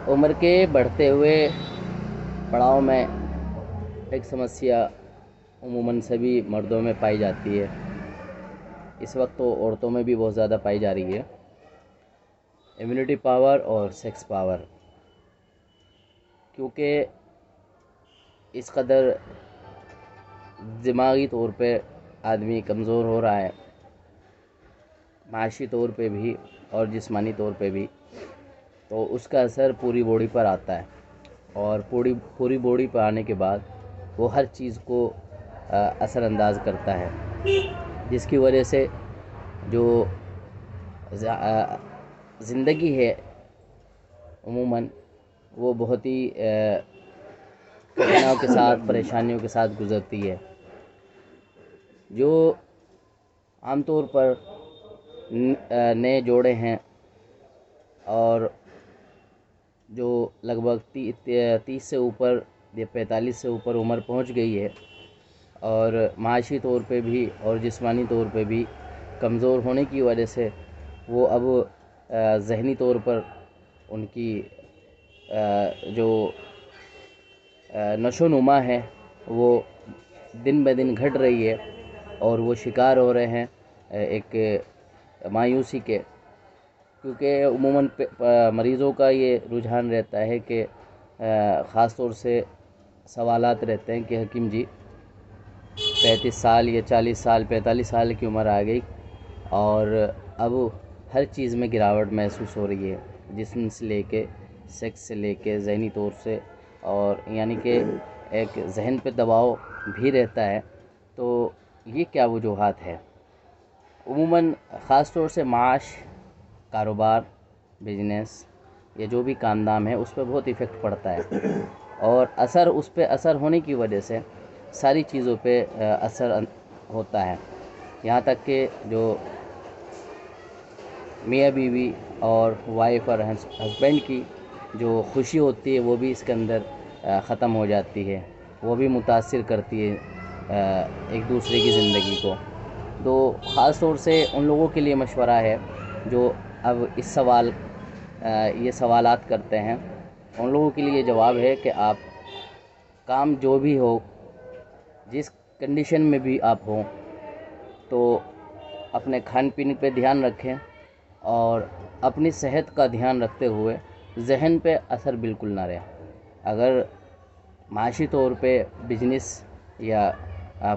عمر کے بڑھتے ہوئے پڑاؤ میں ایک سمسیا عموماً سبھی مردوں میں پائی جاتی ہے، اس وقت تو عورتوں میں بھی بہت زیادہ پائی جا رہی ہے، امیونٹی پاور اور سیکس پاور، کیونکہ اس قدر دماغی طور پہ آدمی کمزور ہو رہا ہے، معاشی طور پہ بھی اور جسمانی طور پہ بھی، تو اس کا اثر پوری باڈی پر آتا ہے، اور پوری باڈی پر آنے کے بعد وہ ہر چیز کو اثر انداز کرتا ہے، جس کی وجہ سے جو زندگی ہے عموماً وہ بہت ہی کٹھناؤں کے ساتھ، پریشانیوں کے ساتھ گزرتی ہے، جو عام طور پر نئے جوڑے ہیں اور جو لگ بھگ 30 سے اوپر یا 45 سے اوپر عمر پہنچ گئی ہے، اور معاشی طور پہ بھی اور جسمانی طور پہ بھی کمزور ہونے کی وجہ سے وہ اب ذہنی طور پر ان کی جو نشو و نما ہے وہ دن بہ دن گھٹ رہی ہے، اور وہ شکار ہو رہے ہیں ایک مایوسی کے، کیونکہ عموماً مریضوں کا یہ رجحان رہتا ہے کہ خاص طور سے سوالات رہتے ہیں کہ حکیم جی 35 سال یا 40 سال 45 سال کی عمر آ گئی اور اب ہر چیز میں گراوٹ محسوس ہو رہی ہے، جسم سے لے کے سیکس سے لے کے ذہنی طور سے، اور یعنی کہ ایک ذہن پہ دباؤ بھی رہتا ہے، تو یہ کیا وجوہات ہے؟ عموماً خاص طور سے معاش، کاروبار، بزنس یا جو بھی کام دام ہے اس پہ بہت ایفیکٹ پڑتا ہے، اور اس پہ اثر ہونے کی وجہ سے ساری چیزوں پہ اثر ہوتا ہے، یہاں تک کہ جو میاں بیوی اور وائف اور ہسبینڈ کی جو خوشی ہوتی ہے وہ بھی اس کے اندر ختم ہو جاتی ہے، وہ بھی متاثر کرتی ہے ایک دوسرے کی زندگی کو۔ تو خاص طور سے ان لوگوں کے لیے مشورہ ہے جو اب یہ سوالات کرتے ہیں، ان لوگوں کے لیے جواب ہے کہ آپ کام جو بھی ہو، جس کنڈیشن میں بھی آپ ہوں، تو اپنے کھان پین پہ دھیان رکھیں، اور اپنی صحت کا دھیان رکھتے ہوئے ذہن پہ اثر بالکل نہ رہے۔ اگر معاشی طور پہ بزنس یا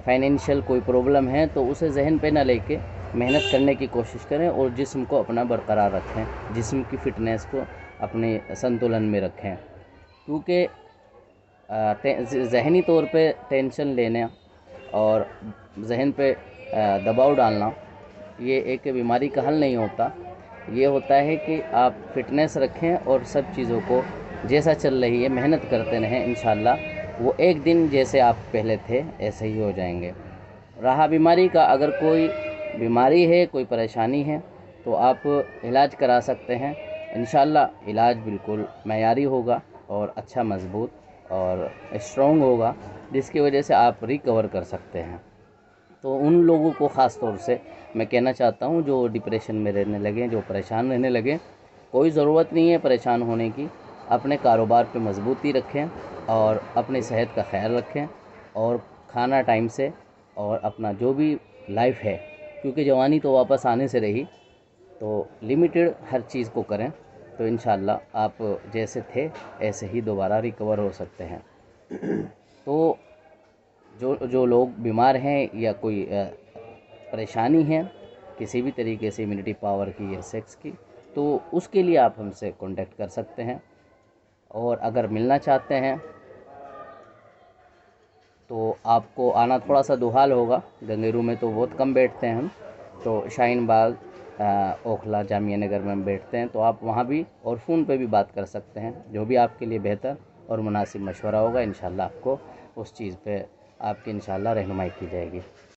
فائنینشیل کوئی پرابلم ہے تو اسے ذہن پہ نہ لے کے محنت کرنے کی کوشش کریں، اور جسم کو اپنا برقرار رکھیں، جسم کی فٹنس کو اپنے سنتولن میں رکھیں، کیونکہ ذہنی طور پہ ٹینشن لینا اور ذہن پہ دباؤ ڈالنا یہ ایک بیماری کا حل نہیں ہوتا، یہ ہوتا ہے کہ آپ فٹنس رکھیں اور سب چیزوں کو جیسا چل رہی ہے محنت کرتے رہیں، انشاءاللہ وہ ایک دن جیسے آپ پہلے تھے ایسے ہی ہو جائیں گے۔ رہا بیماری کا، اگر کوئی بیماری ہے، کوئی پریشانی ہے تو آپ علاج کرا سکتے ہیں، انشاءاللہ علاج بالکل معیاری ہوگا اور اچھا مضبوط اور اسٹرانگ ہوگا، جس کی وجہ سے آپ ریکور کر سکتے ہیں۔ تو ان لوگوں کو خاص طور سے میں کہنا چاہتا ہوں جو ڈپریشن میں رہنے لگیں، جو پریشان رہنے لگیں، کوئی ضرورت نہیں ہے پریشان ہونے کی، اپنے کاروبار پہ مضبوطی رکھیں اور اپنی صحت کا خیال رکھیں، اور کھانا ٹائم سے، اور اپنا جو بھی لائف ہے، کیونکہ جوانی تو واپس آنے سے رہی، تو لمیٹڈ ہر چیز کو کریں، تو انشاءاللہ آپ جیسے تھے ایسے ہی دوبارہ ریکور ہو سکتے ہیں۔ تو جو لوگ بیمار ہیں یا کوئی پریشانی ہے کسی بھی طریقے سے امیونٹی پاور کی یا سیکس کی، تو اس کے لیے آپ ہم سے کانٹیکٹ کر سکتے ہیں، اور اگر ملنا چاہتے ہیں تو آپ کو آنا تھوڑا سا دوحال ہوگا، گنگیرو میں تو بہت کم بیٹھتے ہیں ہم، تو شاہین باغ، اوکھلا، جامعہ نگر میں ہم بیٹھتے ہیں، تو آپ وہاں بھی اور فون پہ بھی بات کر سکتے ہیں، جو بھی آپ کے لیے بہتر اور مناسب مشورہ ہوگا انشاءاللہ آپ کو اس چیز پہ آپ کی انشاءاللہ رہنمائی کی جائے گی۔